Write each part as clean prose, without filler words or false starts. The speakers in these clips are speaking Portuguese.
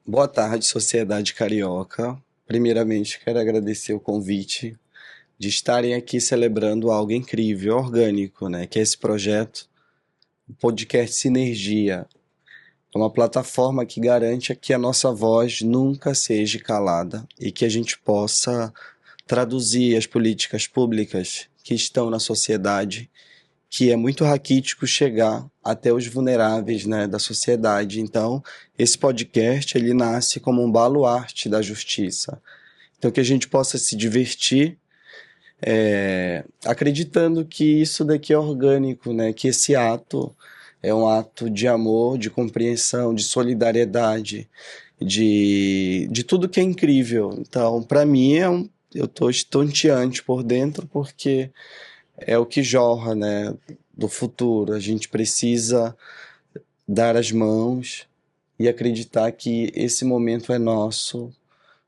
Boa tarde, sociedade carioca. Primeiramente, quero agradecer o convite de estarem aqui celebrando algo incrível, orgânico, né? Que é esse projeto, o podcast Sinergia. É uma plataforma que garante que a nossa voz nunca seja calada e que a gente possa traduzir as políticas públicas que estão na sociedade, que é muito raquítico chegar até os vulneráveis, né, da sociedade. Então, esse podcast ele nasce como um baluarte da justiça. Então, que a gente possa se divertir, acreditando que isso daqui é orgânico, né, que esse ato é um ato de amor, de compreensão, de solidariedade, de tudo que é incrível. Então, para mim, eu estou estonteante por dentro porque é o que jorra, né, do futuro. A gente precisa dar as mãos e acreditar que esse momento é nosso.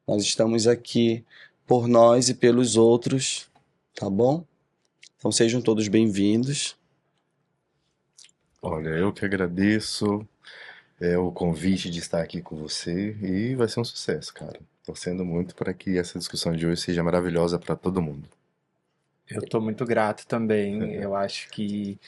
Nós estamos aqui por nós e pelos outros, tá bom? Então sejam todos bem-vindos. Olha, eu que agradeço o convite de estar aqui com você e vai ser um sucesso, cara. Torcendo muito para que essa discussão de hoje seja maravilhosa para todo mundo. Eu tô muito grato também. Eu acho que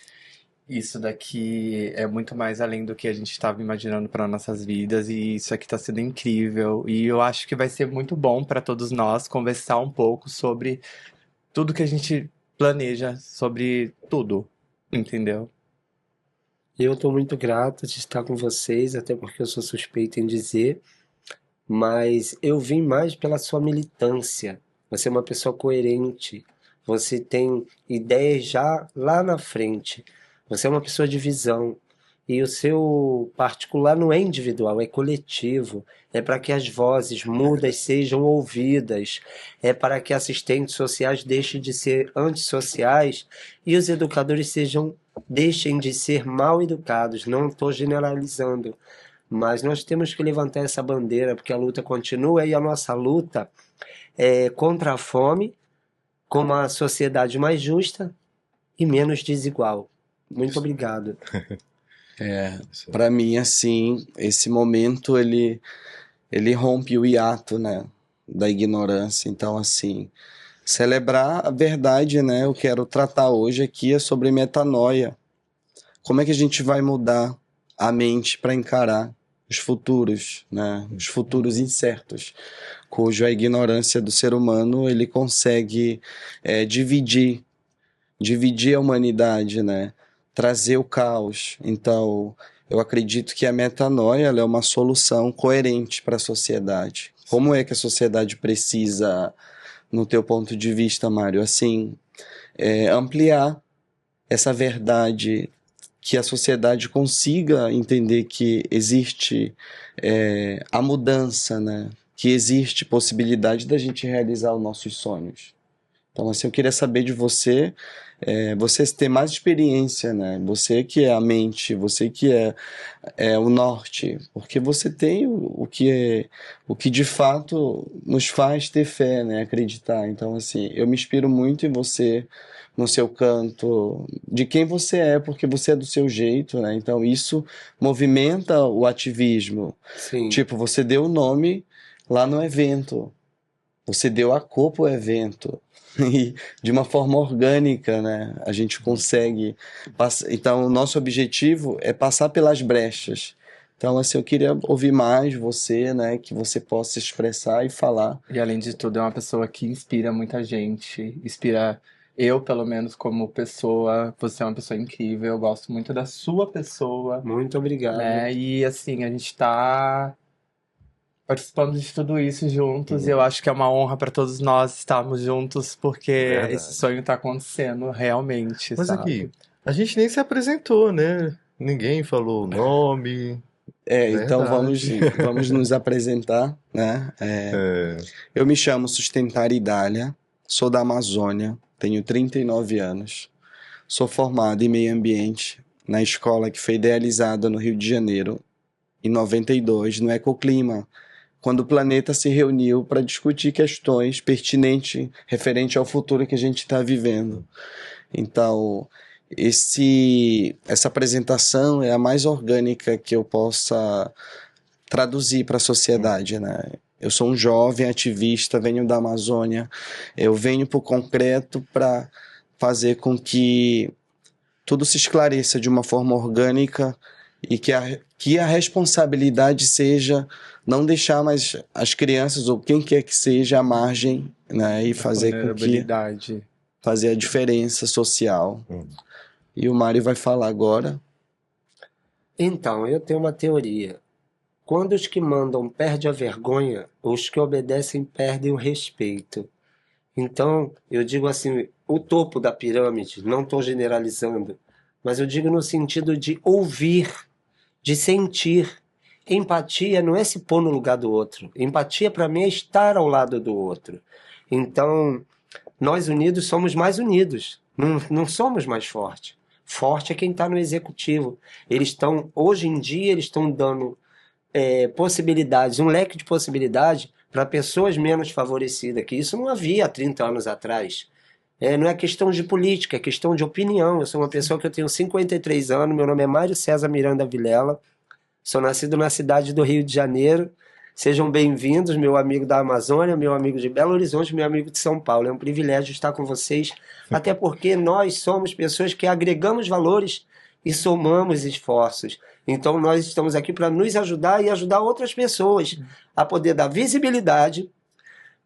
isso daqui é muito mais além do que a gente estava imaginando para nossas vidas e isso aqui tá sendo incrível. E eu acho que vai ser muito bom para todos nós conversar um pouco sobre tudo que a gente planeja, sobre tudo, entendeu? Eu estou muito grato de estar com vocês, até porque eu sou suspeito em dizer, mas eu vim mais pela sua militância. Você é uma pessoa coerente, você tem ideias já lá na frente, você é uma pessoa de visão. E o seu particular não é individual, é coletivo. É para que as vozes mudas sejam ouvidas. É para que assistentes sociais deixem de ser antissociais e os educadores deixem de ser mal educados. Não estou generalizando, mas nós temos que levantar essa bandeira porque a luta continua e a nossa luta é contra a fome, com uma sociedade mais justa e menos desigual. Muito Isso, obrigado. isso. Para mim, assim, esse momento ele rompe o hiato, né, da ignorância. Então, assim, celebrar a verdade, né? Eu quero tratar hoje aqui é sobre metanoia. Como é que a gente vai mudar a mente para encarar os futuros, né? Os futuros incertos, cujo a ignorância do ser humano ele consegue dividir a humanidade, né? Trazer o caos. Então, eu acredito que a metanoia ela é uma solução coerente para a sociedade. Como é que a sociedade precisa, no teu ponto de vista, Mário, assim, ampliar essa verdade, que a sociedade consiga entender que existe a mudança, né? Que existe possibilidade da gente realizar os nossos sonhos. Então, assim, eu queria saber de você, você ter mais experiência, né? Você que é a mente, você que é o norte, porque você tem o que de fato nos faz ter fé, né? Acreditar. Então, assim, eu me inspiro muito em você, no seu canto, de quem você é, porque você é do seu jeito, né? Então, isso movimenta o ativismo. Sim. Tipo, você deu o nome lá no evento. Você deu a cor pro evento. E de uma forma orgânica, né? A gente consegue passar. Então, o nosso objetivo é passar pelas brechas. Então, assim, eu queria ouvir mais você, né? Que você possa expressar e falar. E além de tudo, é uma pessoa que inspira muita gente, inspira eu, pelo menos, como pessoa. Você é uma pessoa incrível, eu gosto muito da sua pessoa, Muito obrigado. né? E assim, a gente tá participando de tudo isso juntos e eu acho que é uma honra para todos nós estarmos juntos, porque esse Verdade. sonho tá acontecendo realmente, Mas sabe? aqui, a gente nem se apresentou, né? Ninguém falou o nome. Então Verdade. vamos nos apresentar, né? É, Eu me chamo Sustentar Idália, sou da Amazônia, tenho 39 anos, sou formado em meio ambiente na escola que foi idealizada no Rio de Janeiro, em 92, no Ecoclima, quando o planeta se reuniu para discutir questões pertinentes referente ao futuro que a gente está vivendo. Então, essa apresentação é a mais orgânica que eu possa traduzir para a sociedade, né? Eu sou um jovem ativista, venho da Amazônia, eu venho para o concreto para fazer com que tudo se esclareça de uma forma orgânica e que a responsabilidade seja não deixar mais as crianças ou quem quer que seja à margem, né? E fazer com que Vulnerabilidade. fazer a diferença social. E o Mário vai falar agora. Então, eu tenho uma teoria. Quando os que mandam perdem a vergonha, os que obedecem perdem o respeito. Então, eu digo assim, o topo da pirâmide, não estou generalizando, mas eu digo no sentido de ouvir, de sentir. Empatia não é se pôr no lugar do outro. Empatia, para mim, é estar ao lado do outro. Então, nós unidos somos mais unidos, não somos mais fortes. Forte é quem está no executivo. Hoje em dia, eles estão dando possibilidades, um leque de possibilidades para pessoas menos favorecidas, que isso não havia há 30 anos atrás. Não é questão de política, é questão de opinião. Eu sou uma pessoa que eu tenho 53 anos, meu nome é Mário César Miranda Vilela, sou nascido na cidade do Rio de Janeiro. Sejam bem-vindos, meu amigo da Amazônia, meu amigo de Belo Horizonte, meu amigo de São Paulo. É um privilégio estar com vocês, até porque nós somos pessoas que agregamos valores e somamos esforços. Então nós estamos aqui para nos ajudar e ajudar outras pessoas a poder dar visibilidade,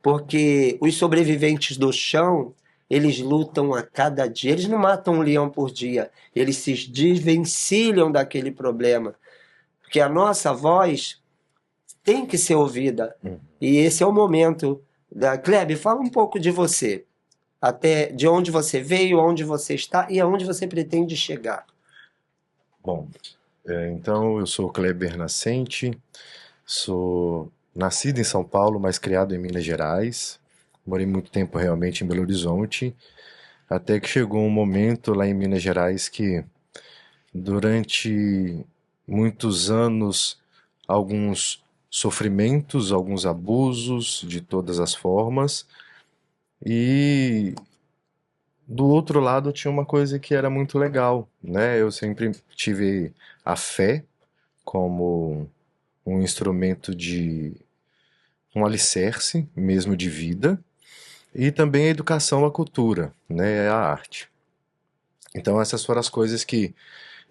porque os sobreviventes do chão, eles lutam a cada dia, eles não matam um leão por dia, eles se desvencilham daquele problema, porque a nossa voz tem que ser ouvida. E esse é o momento da Kleber, fala um pouco de você, até de onde você veio, onde você está e aonde você pretende chegar. Bom, então eu sou Kleber Nascente, sou nascido em São Paulo, mas criado em Minas Gerais. Morei muito tempo realmente em Belo Horizonte, até que chegou um momento lá em Minas Gerais que, durante muitos anos, alguns sofrimentos, alguns abusos de todas as formas, e do outro lado tinha uma coisa que era muito legal, né? Eu sempre tive a fé como um instrumento um alicerce mesmo de vida, e também a educação, a cultura, né? A arte. Então essas foram as coisas que,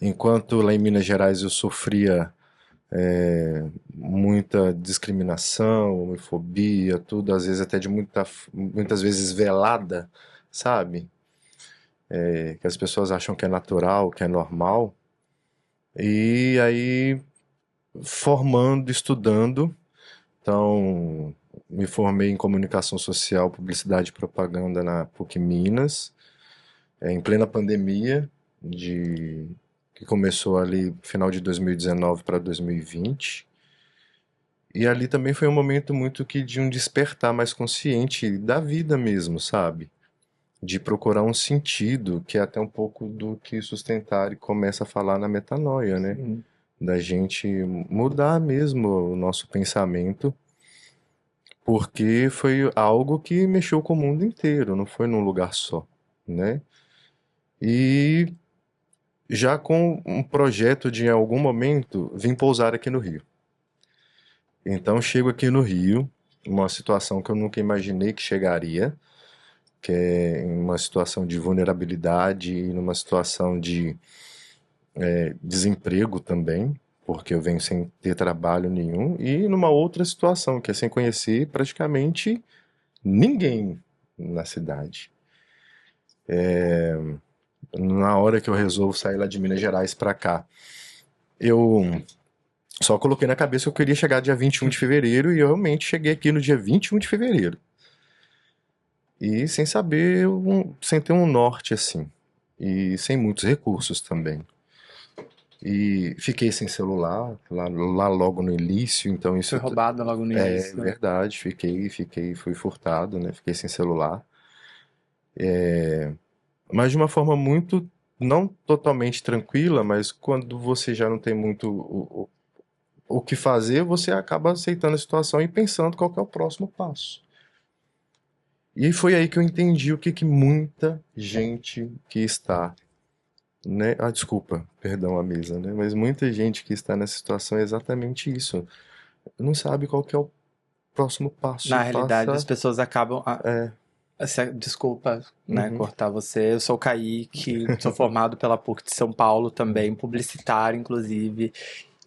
enquanto lá em Minas Gerais eu sofria muita discriminação, homofobia, tudo, às vezes até muitas vezes velada, sabe? Que as pessoas acham que é natural, que é normal. E aí, formando, estudando, então me formei em comunicação social, publicidade e propaganda na PUC Minas, em plena pandemia, que começou ali final de 2019 para 2020. E ali também foi um momento muito que de um despertar mais consciente da vida mesmo, sabe? De procurar um sentido, que é até um pouco do que Sustentare começa a falar na metanoia, né? Da gente mudar mesmo o nosso pensamento, porque foi algo que mexeu com o mundo inteiro, não foi num lugar só, né? E já com um projeto de, em algum momento, vir pousar aqui no Rio. Então chego aqui no Rio, uma situação que eu nunca imaginei que chegaria, que é em uma situação de vulnerabilidade e numa situação de desemprego também, porque eu venho sem ter trabalho nenhum, e numa outra situação, que é sem conhecer praticamente ninguém na cidade. Na hora que eu resolvo sair lá de Minas Gerais para cá, eu só coloquei na cabeça que eu queria chegar dia 21 de fevereiro, e eu realmente cheguei aqui no dia 21 de fevereiro. E sem saber, sem ter um norte assim, e sem muitos recursos também. E fiquei sem celular, lá logo no início, então isso... Foi roubado logo no É início. verdade, fui furtado, né? Fiquei sem celular. Mas de uma forma muito, não totalmente tranquila, mas quando você já não tem muito o que fazer, você acaba aceitando a situação e pensando qual que é o próximo passo. E foi aí que eu entendi o que muita gente que está, né? Desculpa, perdão a mesa, né? Mas muita gente que está nessa situação é exatamente isso. não sabe qual que é o próximo passo. Na realidade, Passa- as pessoas acabam. É. Desculpa, né, Uhum. cortar você. Eu sou o Kaique, sou formado pela PUC de São Paulo também, publicitário, inclusive.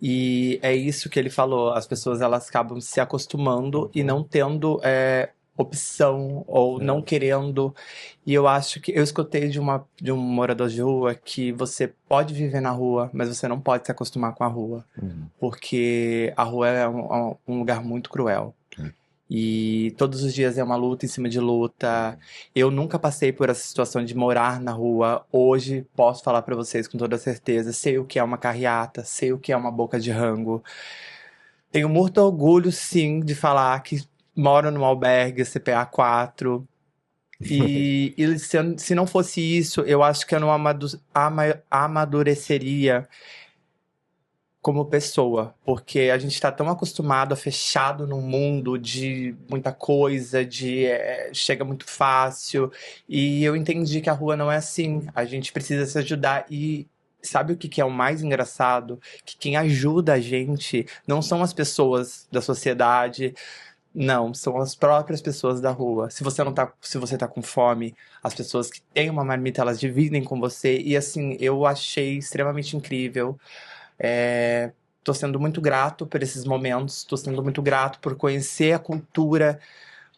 E é isso que ele falou. As pessoas elas acabam se acostumando e não tendo opção ou não querendo. E eu acho que eu escutei de um morador de rua que você pode viver na rua, mas você não pode se acostumar com a rua, Uhum. porque a rua é um lugar muito cruel. E todos os dias é uma luta em cima de luta. Eu nunca passei por essa situação de morar na rua. Hoje posso falar pra vocês com toda certeza. Sei o que é uma carreata, sei o que é uma boca de rango. Tenho muito orgulho, sim, de falar que moro num albergue CPA 4. E se não fosse isso, eu acho que eu não amadureceria como pessoa, porque a gente está tão acostumado, fechado num mundo de muita coisa, chega muito fácil, e eu entendi que a rua não é assim, a gente precisa se ajudar e sabe o que é o mais engraçado? Que quem ajuda a gente não são as pessoas da sociedade, não, são as próprias pessoas da rua. Se você tá com fome, as pessoas que têm uma marmita, elas dividem com você, e assim, eu achei extremamente incrível. Tô sendo muito grato por esses momentos, tô sendo muito grato por conhecer a cultura,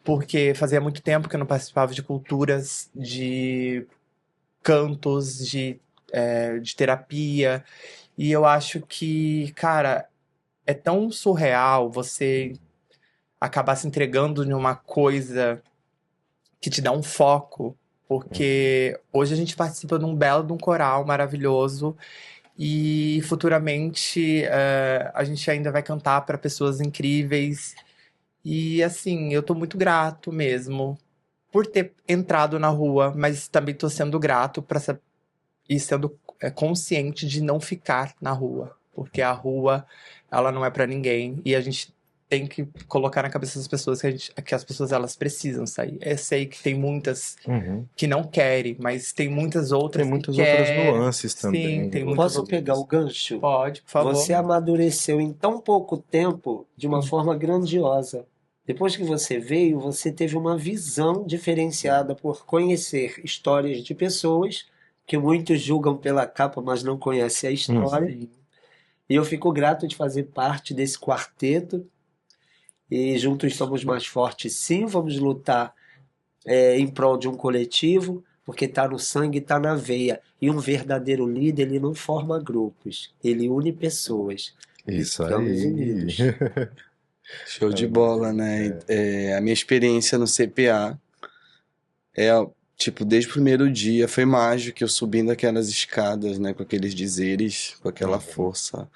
porque fazia muito tempo que eu não participava de culturas, de cantos, de terapia, e eu acho que, cara, é tão surreal você acabar se entregando numa coisa que te dá um foco, porque hoje a gente participa de um coral maravilhoso. E futuramente a gente ainda vai cantar para pessoas incríveis. E assim, eu tô muito grato mesmo por ter entrado na rua, mas também tô sendo grato e sendo consciente de não ficar na rua, porque a rua ela não é para ninguém e a gente tem que colocar na cabeça das pessoas que as pessoas elas precisam sair. Eu sei que tem muitas Uhum. que não querem, mas tem muitas outras Tem muitas que outras querem. nuances também. Sim, tem muitas Posso outras. pegar o gancho? Pode, por favor. Você amadureceu em tão pouco tempo de uma forma grandiosa. Depois que você veio, você teve uma visão diferenciada por conhecer histórias de pessoas que muitos julgam pela capa, mas não conhecem a história. Sim. E eu fico grato de fazer parte desse quarteto. E juntos somos mais fortes, sim. Vamos lutar em prol de um coletivo, porque está no sangue, está na veia. E um verdadeiro líder, ele não forma grupos, ele une pessoas. Isso Estamos aí. unidos. Show de bola, né? A minha experiência no CPA é, tipo, desde o primeiro dia foi mágico, eu subindo aquelas escadas, né, com aqueles dizeres, com aquela força.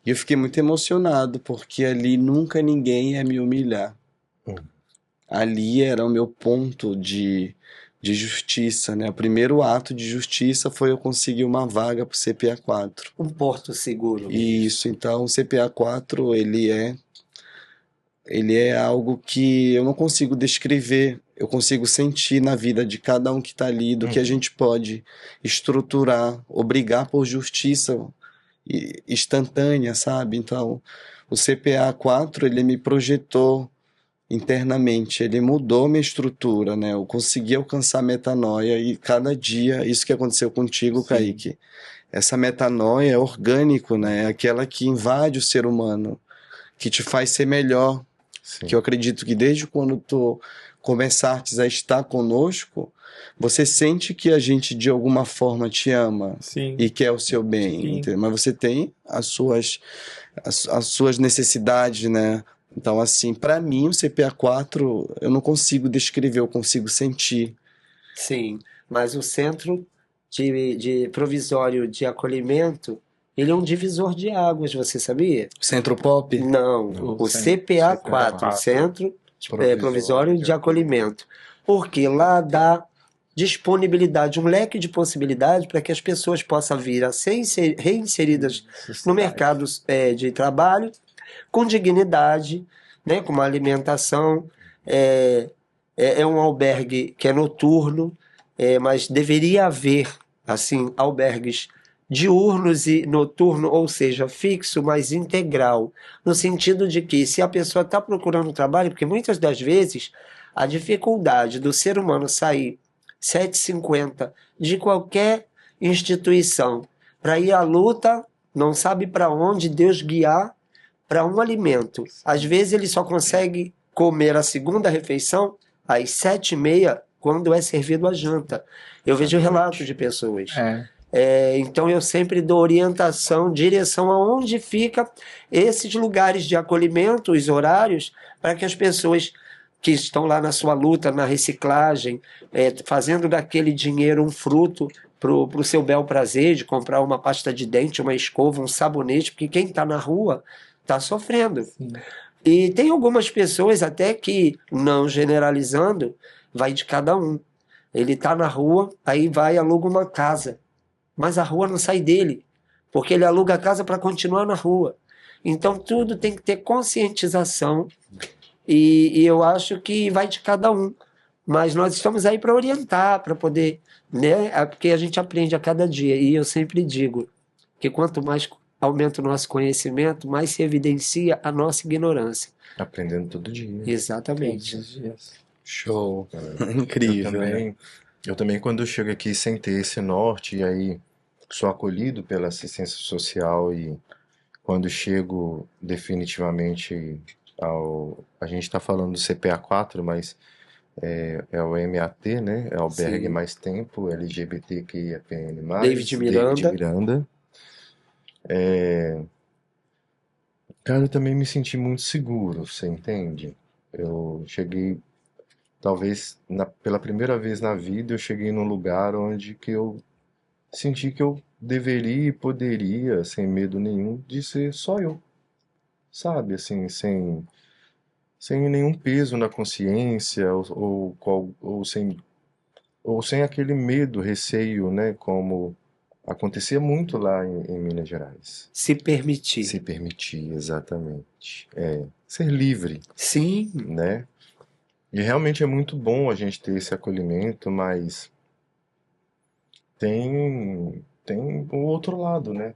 E eu fiquei muito emocionado, porque ali nunca ninguém ia me humilhar. Ali era o meu ponto de justiça, né? O primeiro ato de justiça foi eu conseguir uma vaga para o CPA 4. Um porto seguro. Isso, então o CPA 4, ele é algo que eu não consigo descrever, eu consigo sentir na vida de cada um que está ali, do que a gente pode estruturar, obrigar por justiça instantânea, sabe? Então, o CPA 4, ele me projetou internamente, ele mudou minha estrutura, né? Eu consegui alcançar a metanoia e cada dia, isso que aconteceu contigo, Kaique, essa metanoia é orgânico, né? É aquela que invade o ser humano, que te faz ser melhor. Sim. Que eu acredito que desde quando tu começaste a estar conosco, você sente que a gente de alguma forma te ama. Sim. E quer o seu bem, Sim. entendeu? Mas você tem as suas necessidades, né? Então, assim, para mim, o CPA 4, eu não consigo descrever, eu consigo sentir. Sim, mas o centro de provisório de acolhimento, ele é um divisor de águas, você sabia? Centro Pop? Não, o CPA 4, Centro Provisório de Acolhimento. Porque lá dá disponibilidade, um leque de possibilidades para que as pessoas possam vir a ser reinseridas no mercado de trabalho com dignidade, né, com uma alimentação. É um albergue que é noturno, mas deveria haver assim albergues diurnos e noturno, ou seja, fixo, mas integral, no sentido de que se a pessoa está procurando trabalho, porque muitas das vezes a dificuldade do ser humano sair 7h50 de qualquer instituição para ir à luta, não sabe para onde Deus guiar para um alimento. Às vezes ele só consegue comer a segunda refeição às 7h30, quando é servido a janta. Eu vejo relatos de pessoas. Então eu sempre dou orientação, direção aonde fica esses lugares de acolhimento, os horários, para que as pessoas que estão lá na sua luta, na reciclagem, fazendo daquele dinheiro um fruto para o seu bel prazer de comprar uma pasta de dente, uma escova, um sabonete, porque quem está na rua está sofrendo. Sim. E tem algumas pessoas até que, não generalizando, vai de cada um. Ele está na rua, aí vai e aluga uma casa. Mas a rua não sai dele, porque ele aluga a casa para continuar na rua. Então tudo tem que ter conscientização e eu acho que vai de cada um. Mas nós estamos aí para orientar, para poder, né? Porque a gente aprende a cada dia. E eu sempre digo que quanto mais aumenta o nosso conhecimento, mais se evidencia a nossa ignorância. Aprendendo todo dia. Exatamente. Todos os dias. Show. Incrível, né? Eu também, quando eu chego aqui sem ter esse norte, e aí sou acolhido pela assistência social, e quando chego definitivamente a gente está falando do CPA4, mas é o MAT, né? É Albergue Sim. Mais Tempo, LGBTQIAPN+, David Miranda. Cara, eu também me senti muito seguro, você entende? Eu cheguei, talvez pela primeira vez na vida, eu cheguei num lugar onde que eu senti que eu deveria e poderia, sem medo nenhum, de ser só eu, sabe? Assim, sem nenhum peso na consciência, ou sem aquele medo, receio, né? Como acontecia muito lá em Minas Gerais. Se permitir. Se permitir, exatamente. Ser livre, Sim. né? E realmente é muito bom a gente ter esse acolhimento, mas tem o outro lado, né?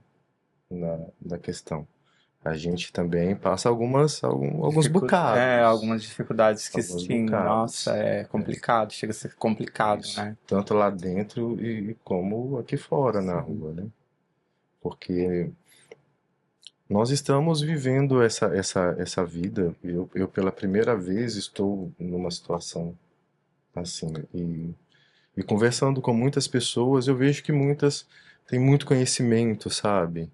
Da questão. A gente também passa alguns bocados. Algumas dificuldades que Alguns sim, bocados. nossa, é complicado, chega a ser complicado, Isso. né? Tanto lá dentro e como aqui fora, na rua, né? Porque nós estamos vivendo essa vida. Eu pela primeira vez estou numa situação assim. E conversando com muitas pessoas, eu vejo que muitas têm muito conhecimento, sabe?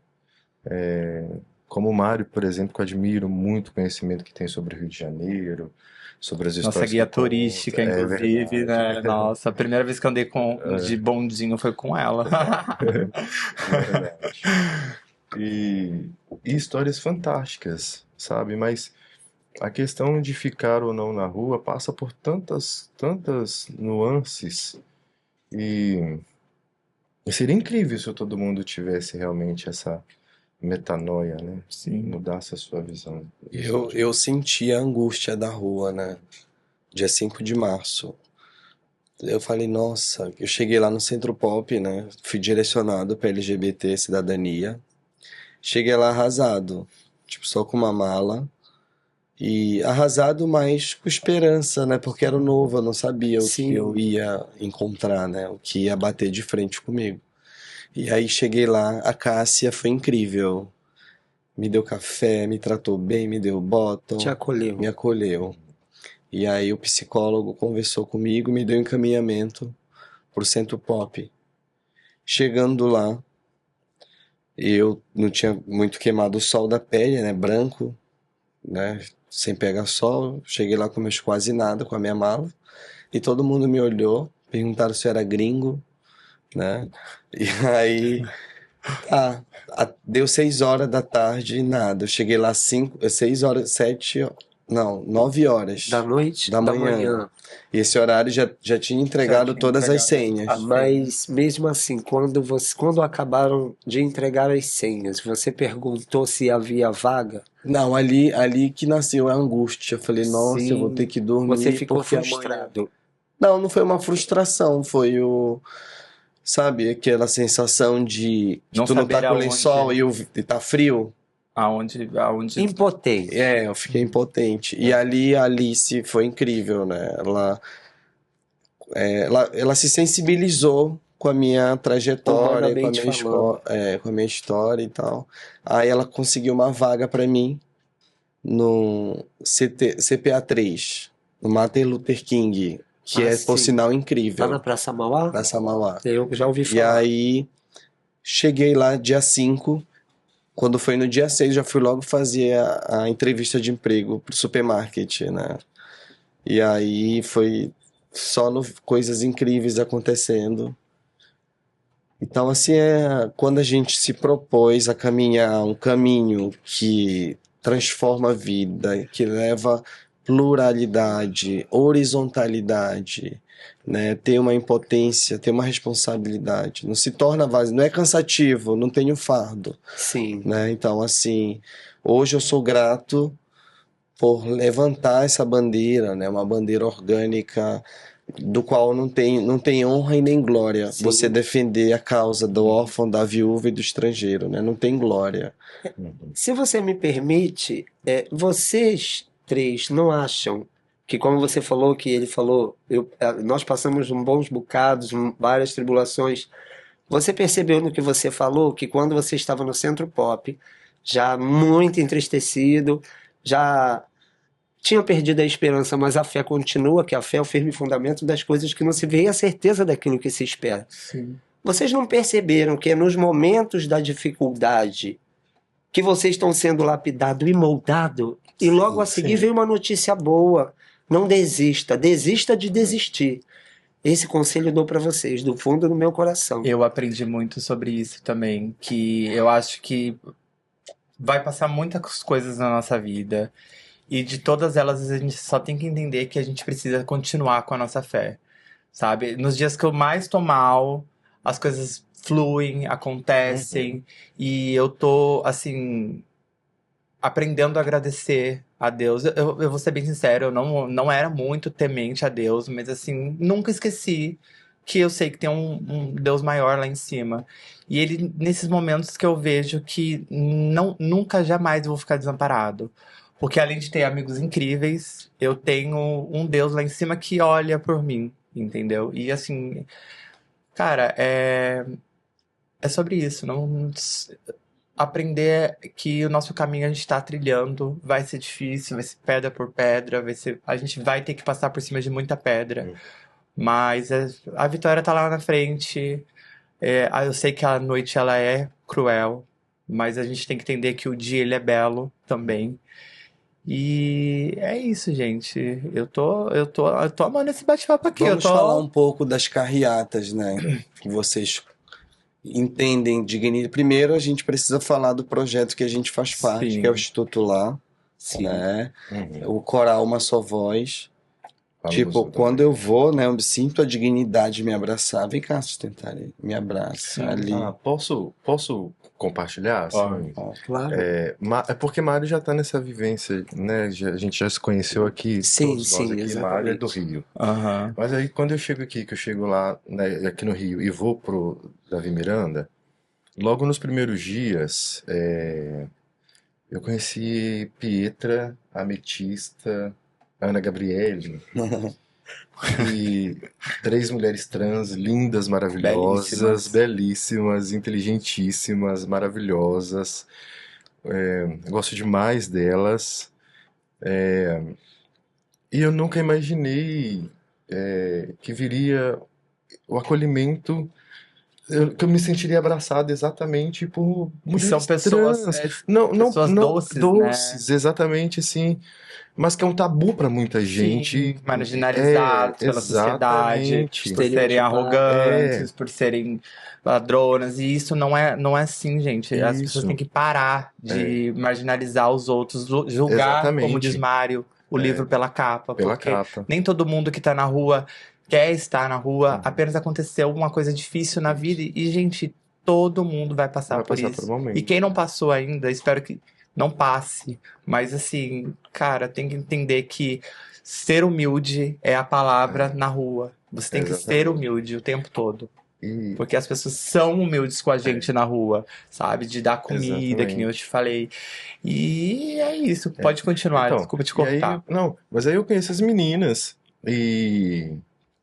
Como o Mário, por exemplo, que eu admiro muito o conhecimento que tem sobre o Rio de Janeiro, sobre as histórias Nossa guia que conta. turística, inclusive, né? Nossa, a primeira vez que eu andei de bondinho foi com ela. Verdade. E histórias fantásticas, sabe? Mas a questão de ficar ou não na rua passa por tantas nuances, e seria incrível se todo mundo tivesse realmente essa metanoia, né? Sim. Mudasse a sua visão. Eu senti a angústia da rua, né? Dia 5 de março. Eu falei, nossa, eu cheguei lá no Centro Pop, né? Fui direcionado para LGBT Cidadania. Cheguei lá arrasado, tipo, só com uma mala. E arrasado, mas com esperança, né? Porque era novo, eu não sabia o Sim. que eu ia encontrar, né? O que ia bater de frente comigo. E aí cheguei lá, a Cássia foi incrível. Me deu café, me tratou bem, me deu bottom, Te acolheu. me acolheu. E aí o psicólogo conversou comigo, me deu encaminhamento pro Centro Pop. Chegando lá, eu não tinha muito queimado o sol da pele, né? Branco, né? Sem pegar sol. Cheguei lá com meus quase nada, com a minha mala. E todo mundo me olhou, perguntaram se eu era gringo, né? E aí, deu 6 horas da tarde e nada. Eu cheguei lá 6 horas, 9 horas Da noite? da manhã. E esse horário já tinha entregado todas as senhas. Mas mesmo assim, quando acabaram de entregar as senhas, você perguntou se havia vaga? Não, ali que nasceu a angústia. Eu falei, nossa, Sim. eu vou ter que dormir. Você ficou porque frustrado. Não foi uma frustração, foi o... Sabe aquela sensação de que Não tu não tá saber com aonde- lençol e tá frio? Aonde Impotente. Eu fiquei impotente. E ali a Alice foi incrível, né? Ela se sensibilizou com a minha trajetória, Humanamente falando. com a minha história e tal. Aí ela conseguiu uma vaga para mim no CPA3, no Martin Luther King, que é, por Sim. sinal, Lá incrível, na Praça Mauá? na Samauá. Eu já ouvi E falar. aí, cheguei lá dia 5. Quando foi no dia 6, já fui logo fazer a entrevista de emprego pro supermarket, né? E aí foi só coisas incríveis acontecendo. Então, assim, quando a gente se propôs a caminhar um caminho que transforma a vida, que leva pluralidade, horizontalidade, né? Ter uma impotência, ter uma responsabilidade. Não se torna vazio, não é cansativo, não tem um fardo, Sim. né? Então, assim, hoje eu sou grato por levantar essa bandeira, né? Uma bandeira orgânica do qual não tem honra e nem glória. Sim. Você defender a causa do órfão, da viúva e do estrangeiro, né? Não tem glória. Se você me permite, vocês três não acham que, como você falou, que ele falou, nós passamos bons bocados, várias tribulações. Você percebeu no que você falou que quando você estava no Centro Pop, já muito entristecido, já tinha perdido a esperança, mas a fé continua, que a fé é o firme fundamento das coisas que não se vê e a certeza daquilo que se espera. Sim. Vocês não perceberam que é nos momentos da dificuldade que vocês estão sendo lapidado e moldado, e logo a seguir sim. vem uma notícia boa. Não desista, desista de desistir. Esse conselho eu dou para vocês, do fundo do meu coração. Eu aprendi muito sobre isso também, que eu acho que vai passar muitas coisas na nossa vida, e de todas elas a gente só tem que entender que a gente precisa continuar com a nossa fé, sabe? Nos dias que eu mais tô mal, as coisas fluem, acontecem, e eu tô, assim, aprendendo a agradecer a Deus. Eu vou ser bem sincero, eu não era muito temente a Deus, mas assim, nunca esqueci que eu sei que tem um Deus maior lá em cima. E ele, nesses momentos que eu vejo que nunca, jamais vou ficar desamparado. Porque além de ter amigos incríveis, eu tenho um Deus lá em cima que olha por mim, entendeu? E assim, cara, é sobre isso. Aprender que o nosso caminho a gente tá trilhando vai ser difícil, vai ser pedra por pedra, a gente vai ter que passar por cima de muita pedra. Mas a vitória tá lá na frente. Eu sei que a noite ela é cruel, mas a gente tem que entender que o dia ele é belo também. E é isso, gente. Eu tô amando esse bate-papo aqui. Vamos falar um pouco das carreatas, né? Que vocês entendem dignidade. Primeiro, a gente precisa falar do projeto que a gente faz parte, Sim. que é o Instituto Lá, Sim. né? O coral Uma Só Voz. Fala Tipo, você quando também. eu vou, né, eu sinto a dignidade de me abraçar. Vem cá, sustentar aí. Me abraça Sim. ali. Posso compartilhar? Assim? Claro. É porque Mário já tá nessa vivência, né? A gente já se conheceu aqui, Sim, todos nós sim, aqui. exatamente. Mário é do Rio. Aham. Mas aí quando eu chego aqui, que eu chego lá, né, aqui no Rio, e vou pro Davi Miranda, logo nos primeiros dias, eu conheci Pietra, Ametista, Ana Gabriele, e 3 mulheres trans lindas, maravilhosas, belíssimas, inteligentíssimas, maravilhosas. Eu gosto demais delas. E eu nunca imaginei que viria o acolhimento, que eu me sentiria abraçado exatamente por E são mulheres pessoas, trans. Não, pessoas doces, né? doces, exatamente assim. Mas que é um tabu para muita gente. Sim, marginalizados pela sociedade, Exatamente. por serem arrogantes, É. por serem ladronas. E isso não é assim, gente. As pessoas Isso. têm que parar de marginalizar os outros, julgar, como Exatamente. diz Mário, o livro pela capa. Pela porque capa. nem todo mundo que tá na rua quer estar na rua. Apenas aconteceu uma coisa difícil na vida. E, gente, todo mundo vai passar Vai por passar isso. por um momento. E quem não passou ainda, espero que não passe. Mas assim, cara, tem que entender que ser humilde é a palavra na rua. Você tem que ser Exatamente. humilde o tempo todo. E Porque as pessoas são humildes com a gente na rua, sabe? De dar comida, que nem eu te falei. E é isso, pode continuar, então, desculpa te e aí, cortar. não, mas aí eu conheço as meninas e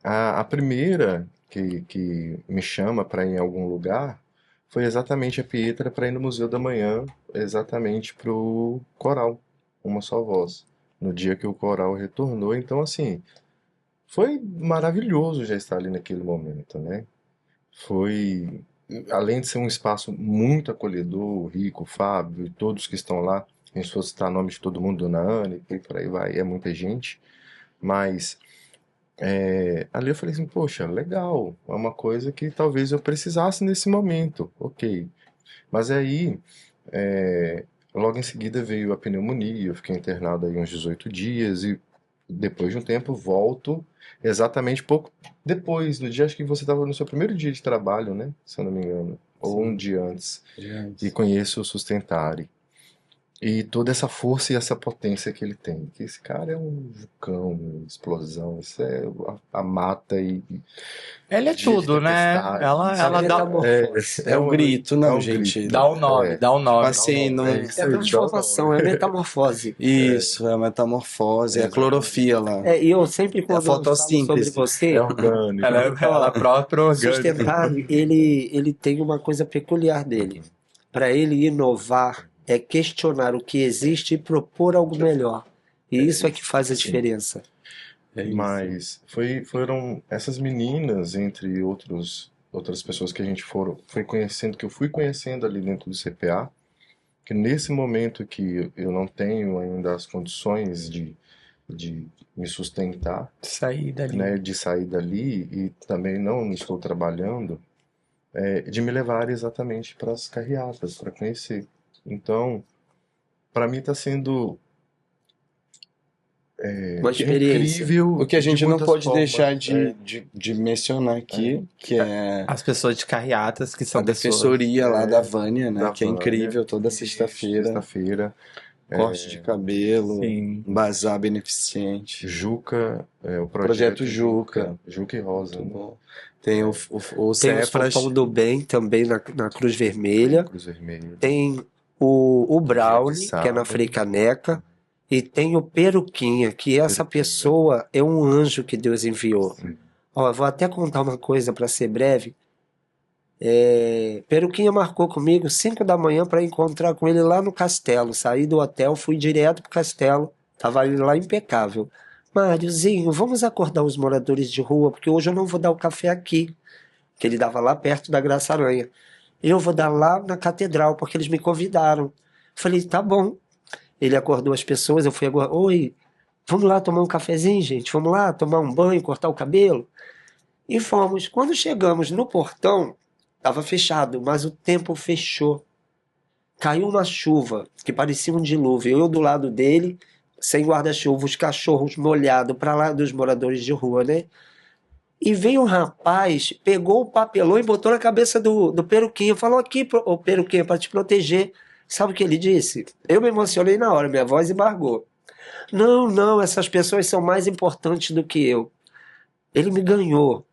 a primeira que me chama para ir em algum lugar foi exatamente a Pietra para ir no Museu da Manhã, exatamente pro coral, Uma Só Voz, no dia que o coral retornou. Então, assim, foi maravilhoso já estar ali naquele momento, né? Foi, além de ser um espaço muito acolhedor, o Rico, o Fábio e todos que estão lá, a gente fosse citar nome de todo mundo, Dona Ana e por aí vai, é muita gente, mas ali eu falei assim, poxa, legal, é uma coisa que talvez eu precisasse nesse momento, ok. Mas aí, logo em seguida veio a pneumonia, eu fiquei internado aí uns 18 dias e depois de um tempo volto exatamente pouco depois, no dia acho que você estava no seu primeiro dia de trabalho, né? Se eu não me engano, ou um dia antes, e conheço o Sustentare. E toda essa força e essa potência que ele tem. Que esse cara é um vulcão, uma explosão, isso é a mata e Ela é dia de tudo, né? tempestade. Ela dá, Metamorfose. É um grito, É não, um gente. grito. dá o nome, dá o nome. Assim, não... isso É a aí, transformação, é a metamorfose. Isso, é a metamorfose, é a clorofila. E eu sempre, É a quando eu falo sobre fotossíntese. você, é orgânico. Ela é própria orgânica. Sustentare, ele tem uma coisa peculiar dele. Para ele inovar é questionar o que existe e propor algo melhor. E isso é que faz a diferença. Mas foram essas meninas, entre outras pessoas que a gente foi conhecendo, que eu fui conhecendo ali dentro do CPA, que nesse momento que eu não tenho ainda as condições de me sustentar, Sair dali. né, de sair dali e também não estou trabalhando, de me levar exatamente para as carreatas, para conhecer. Então, para mim está sendo Uma experiência. incrível. O que a gente de não muitas pode formas. deixar de mencionar aqui, que é As pessoas de carreatas, que a são pessoas... defensoria lá da Vânia, né? Da Que é Vânia. incrível, toda sexta-feira. Sexta-feira. Corte de cabelo, Sim. bazar beneficente. Juca, o Projeto Juca. Juca e Rosa. Muito Né? bom. Tem o Tem o Cefras. São Paulo do Bem também na Cruz Vermelha. Cruz Vermelha. Tem o Brownie, Dia de que é na sábado. Frei Caneca. E tem o Peruquinha, que essa pessoa é um anjo que Deus enviou. Ó, eu vou até contar uma coisa para ser breve. Peruquinha marcou comigo 5 da manhã para encontrar com ele lá no castelo. Saí do hotel, fui direto pro castelo. Tava ele lá impecável. Máriozinho, vamos acordar os moradores de rua, porque hoje eu não vou dar o café aqui. Que ele dava lá perto da Graça Aranha. Eu vou dar lá na catedral, porque eles me convidaram. Falei, tá bom. Ele acordou as pessoas, eu fui agora, oi, vamos lá tomar um cafezinho, gente? Vamos lá tomar um banho, cortar o cabelo? E fomos. Quando chegamos no portão, estava fechado, mas o tempo fechou. Caiu uma chuva, que parecia um dilúvio. Eu do lado dele, sem guarda-chuva, os cachorros molhados para lá dos moradores de rua, né? E veio um rapaz, pegou o papelão e botou na cabeça do Peruquinho. Falou aqui, ô Peruquinho, para te proteger. Sabe o que ele disse? Eu me emocionei na hora, minha voz embargou. Não, essas pessoas são mais importantes do que eu. Ele me ganhou,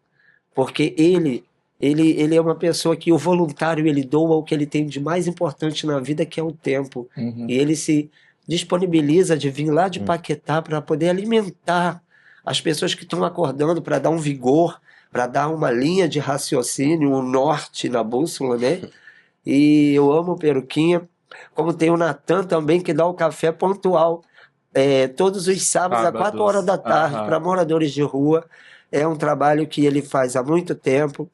porque ele é uma pessoa que o voluntário, ele doa o que ele tem de mais importante na vida, que é o tempo. Uhum. E ele se disponibiliza de vir lá de Paquetá para poder alimentar as pessoas que estão acordando, para dar um vigor, para dar uma linha de raciocínio, um norte na bússola, né? E eu amo o Peruquinha. Como tem o Natan também, que dá o café pontual todos os sábados, às 4 horas da tarde, para moradores de rua. É um trabalho que ele faz há muito tempo.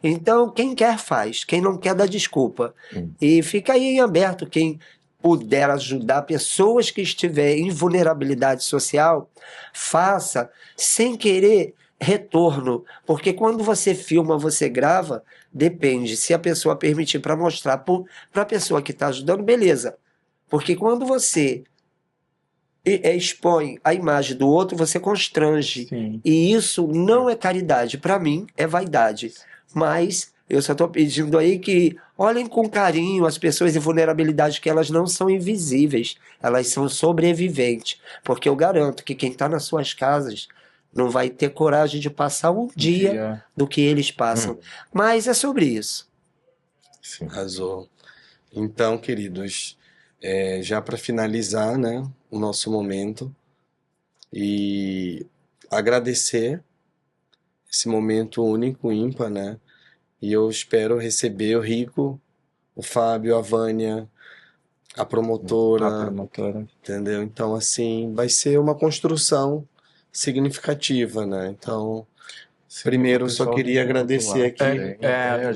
Então, quem quer faz, quem não quer dá desculpa. E fica aí em aberto, quem puder ajudar pessoas que estiverem em vulnerabilidade social, faça sem querer retorno, porque quando você filma, você grava, depende, se a pessoa permitir para mostrar para a pessoa que está ajudando, beleza, porque quando você expõe a imagem do outro, você constrange. Sim. E isso não é caridade, para mim é vaidade, mas eu só estou pedindo aí que olhem com carinho as pessoas em vulnerabilidade, que elas não são invisíveis, elas são sobreviventes, porque eu garanto que quem está nas suas casas não vai ter coragem de passar um dia do que eles passam. Mas é sobre isso. Sim. Arrasou. Então, queridos, já para finalizar, né, o nosso momento e agradecer esse momento único, ímpar, né? E eu espero receber o Rico, o Fábio, a Vânia, a promotora, entendeu? Então, assim, vai ser uma construção significativa, né? Então, primeiro, eu só queria agradecer aqui.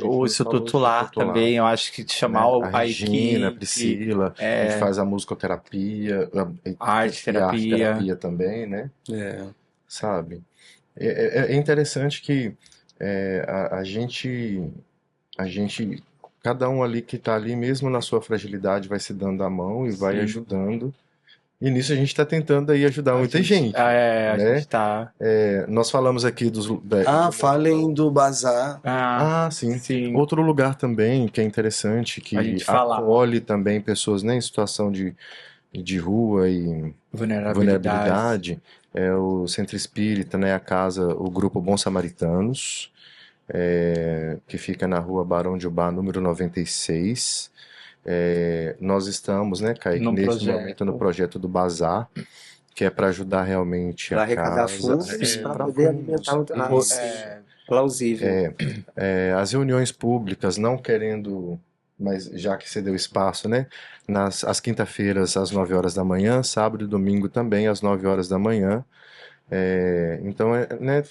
O Instituto lá também, eu acho que chamar a Regina, a Priscila, a gente faz a musicoterapia, a arte-terapia também, né? É. Sabe? É interessante que a gente, cada um ali que está ali, mesmo na sua fragilidade, vai se dando a mão e vai ajudando. E nisso a gente está tentando aí ajudar muita gente. A né? gente tá. Nós falamos aqui dos. Falem do bazar. Sim. Outro lugar também que é interessante, que acolhe também pessoas, né, em situação de rua e vulnerabilidade, é o Centro Espírita, né, a casa, o grupo Bons Samaritanos, que fica na rua Barão de Ubá, número 96. Nós estamos, né, Kaique, nesse momento no projeto do Bazar, que é para ajudar realmente para a arrecadar casa, fundos para poder alimentar plausível. As reuniões públicas, não querendo, mas já que você deu espaço, né? Às quinta-feiras, às 9 horas da manhã, sábado e domingo também, às 9 horas da manhã. Então, né,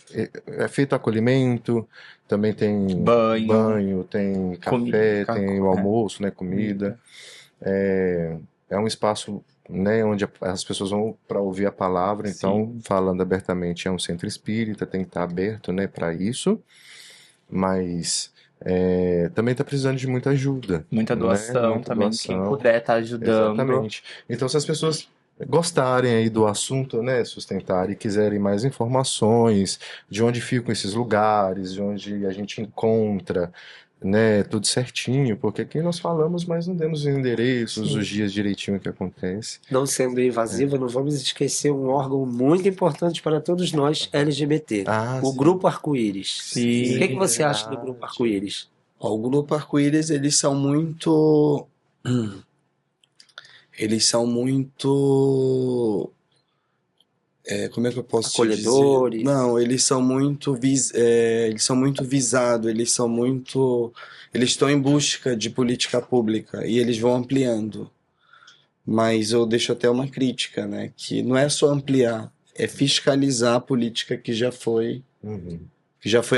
é feito acolhimento, também tem banho, tem café, tem o almoço, né, comida. É um espaço, né, onde as pessoas vão para ouvir a palavra. Então, falando abertamente, é um centro espírita, tem que estar aberto, né, para isso. Mas também está precisando de muita ajuda. Muita doação, né? Também, quem puder estar ajudando. Exatamente. Então, se as pessoas gostarem aí do assunto, né, sustentar, e quiserem mais informações de onde ficam esses lugares, de onde a gente encontra, né, tudo certinho, porque aqui nós falamos, mas não demos os endereços, os dias direitinho que acontece. Não sendo invasiva, não vamos esquecer um órgão muito importante para todos nós LGBT, o Grupo Arco-Íris. O que você acha do Grupo Arco-Íris? O Grupo Arco-Íris, eles são muito como é que eu posso acolhedores. Te dizer? Não, eles são muito visados, eles estão em busca de política pública e eles vão ampliando. Mas eu deixo até uma crítica, né, que não é só ampliar, é fiscalizar a política que já foi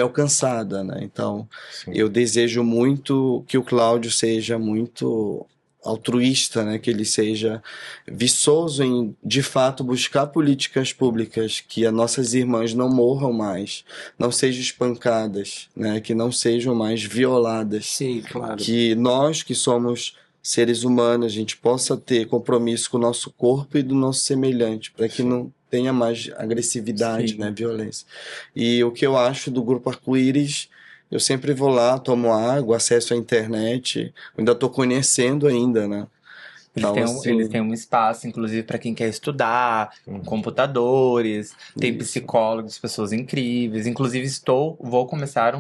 alcançada, né? Então, eu desejo muito que o Cláudio seja muito altruísta, né? Que ele seja viçoso em, de fato, buscar políticas públicas que as nossas irmãs não morram mais, não sejam espancadas, né? Que não sejam mais violadas. Sim, claro. Que nós, que somos seres humanos, a gente possa ter compromisso com o nosso corpo e do nosso semelhante, para que não tenha mais agressividade, né? Violência. E o que eu acho do Grupo Arco-Íris, eu sempre vou lá, tomo água, acesso à internet, ainda estou conhecendo ainda, né? Então, eles têm um espaço, inclusive, para quem quer estudar, computadores, tem psicólogos, pessoas incríveis. Inclusive, vou começar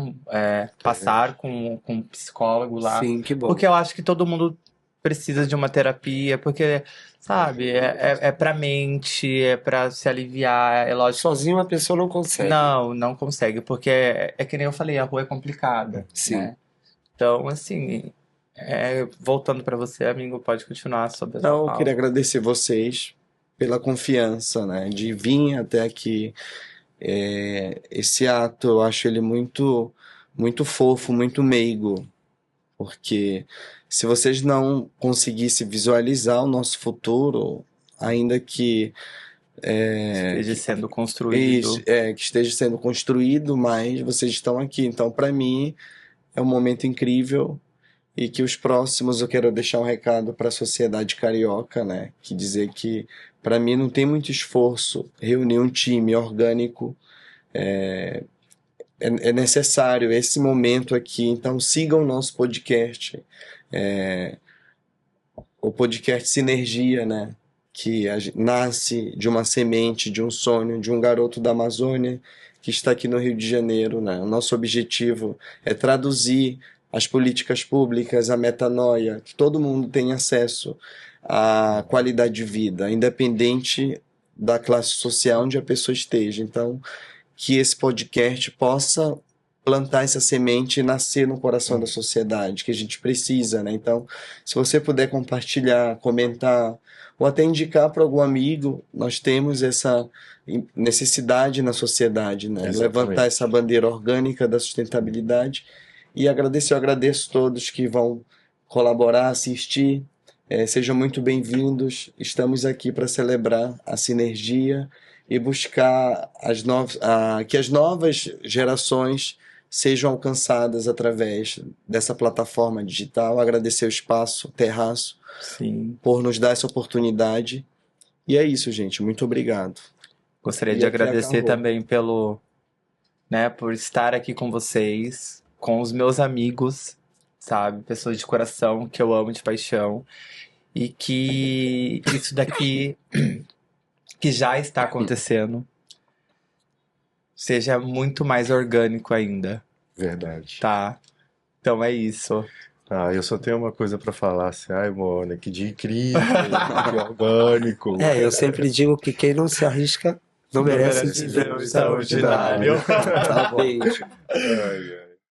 passar com um psicólogo lá. Sim, que bom. Porque eu acho que todo mundo precisa de uma terapia, porque, sabe, é pra mente, é pra se aliviar, é lógico. Sozinho a pessoa não consegue. Não consegue, porque é que nem eu falei, a rua é complicada. Sim. Né? Então, assim, voltando pra você, amigo, pode continuar sobre essa eu queria agradecer vocês pela confiança, né, de vir até aqui. Esse ato, eu acho ele muito, muito fofo, muito meigo, porque se vocês não conseguissem visualizar o nosso futuro, ainda que esteja sendo construído, que esteja sendo construído, mas vocês estão aqui. Então, para mim, é um momento incrível, e que os próximos, eu quero deixar um recado para a sociedade carioca, né? Que dizer que, para mim, não tem muito esforço reunir um time orgânico. É necessário esse momento aqui. Então, sigam o nosso podcast, o podcast Sinergia, né? que nasce de uma semente, de um sonho, de um garoto da Amazônia que está aqui no Rio de Janeiro, né? O nosso objetivo é traduzir as políticas públicas, a metanoia, que todo mundo tenha acesso à qualidade de vida, independente da classe social onde a pessoa esteja. Então, que esse podcast possa plantar essa semente e nascer no coração da sociedade, que a gente precisa, né? Então, se você puder compartilhar, comentar, ou até indicar para algum amigo, nós temos essa necessidade na sociedade, né? Exatamente. Levantar essa bandeira orgânica da sustentabilidade e agradecer. Eu agradeço todos que vão colaborar, assistir. Sejam muito bem-vindos. Estamos aqui para celebrar a sinergia e buscar que as novas gerações sejam alcançadas através dessa plataforma digital. Agradecer o espaço, Terraço, Sim. por nos dar essa oportunidade. E é isso, gente. Muito obrigado. Gostaria E de aqui agradecer acabou. também por estar aqui com vocês, com os meus amigos, sabe? Pessoas de coração que eu amo de paixão. E que isso daqui que já está acontecendo seja muito mais orgânico ainda, Verdade. tá? Então é isso. Eu só tenho uma coisa pra falar, assim, ai, Mona, que dia incrível, que orgânico. Eu sempre digo que quem não se arrisca não merece merece viver viver o o extraordinário. extraordinário. Tá bom. Ai,